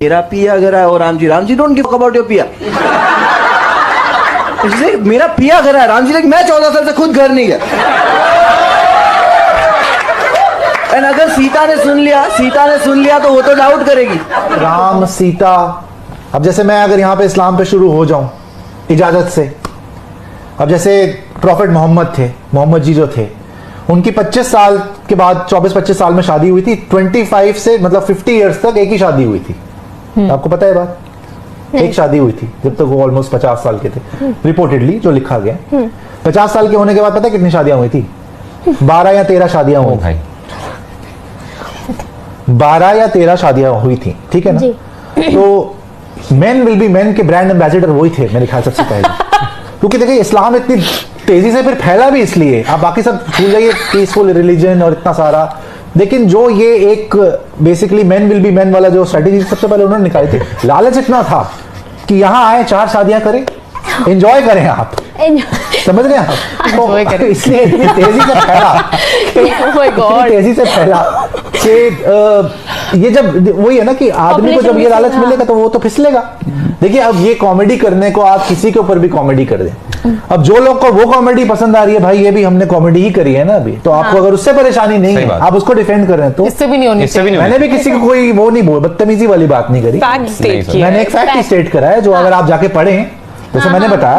मेरा पिया घर है और Ram ji don't give about your पिया। मेरा पिया घर है, राम जी लेकिन मैं 14 साल से खुद घर नहीं गया। एंड अगर सीता ने सुन लिया तो वो तो डाउट करेगी। राम सीता, अब जैसे मैं अगर यहाँ पे इस्लाम पे शुरू हो जाऊं इजाजत से, अब जैसे प्रॉफिट मोहम्मद थे, मोहम्मद जी जो थे, उनकी 25 साल के बाद 24-25 साल में शादी हुई थी। 25 से मतलब 50 इयर्स तक एक ही शादी हुई थी। आपको पता है बात? एक शादी हुई थी जब तक वो ऑलमोस्ट 50 साल के थे, रिपोर्टेडली जो लिखा गया। 50 साल के होने के बाद पता है कितनी शादियां हुई थी? 12 या 13 शादियां हुई थी। 12 या 13 शादियां हुई थी, ठीक है ना? तो मेन विल बी मेन के ब्रांड एम्बेसडर वही थे मेरे ख्याल सबसे पहले। क्योंकि देखिए इस्लाम इतनी तेजी से फिर फैला भी इसलिए, आप बाकी सब भूल जाइए, पीसफुल रिलीजन और इतना सारा, लेकिन जो ये एक basically men will be main वाला जो स्ट्रेटेजी सबसे पहले उन्होंने निकाली थी, लालच इतना था कि यहाँ आए 4 शादियां करें, एंजॉय करें आप, समझ रहे हैं आप? तो इसलिए इतनी तेजी से फैला, इतनी तेजी से फैला कि ये जब वही है ना कि आदमी को जब ये लालच मिलेगा तो वो तो फिसलेगा। देखिए अब ये कॉमेडी करने को आप किसी के ऊपर भी कॉमेडी कर दें, अब जो लोग को वो कॉमेडी पसंद आ रही है, भाई ये भी हमने कॉमेडी ही करी है ना अभी, तो आपको अगर उससे परेशानी नहीं है, आप उसको डिफेंड कर रहे हैं, तो इससे भी नहीं होनी चाहिए। मैंने भी किसी को कोई वो नहीं बोल, बदतमीजी वाली बात नहीं करी, मैंने एक फैक्ट स्टेट करा है जो अगर आप जाके पढ़ें, जैसे मैंने बताया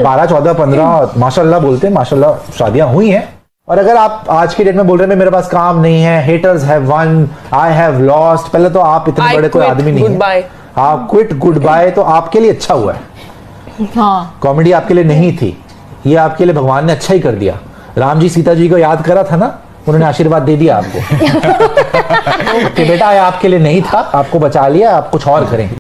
12, 14, 15 माशाल्लाह बोलते हैं, माशाल्लाह शादियां हुई हैं। और अगर आप आज की डेट में बोल रहे हैं मेरे पास काम नहीं है, haters have one, I have lost, पहले तो आप इतने बड़े कोई आदमी नहीं है, आप क्विट गुड बाय, तो आपके लिए अच्छा हुआ है। कॉमेडी आपके लिए नहीं थी, ये आपके लिए भगवान ने अच्छा ही कर दिया। राम जी सीता जी को याद करा था ना, उन्होंने आशीर्वाद दे दिया आपको कि बेटा ये आपके लिए नहीं था, आपको बचा लिया, आप कुछ और करें।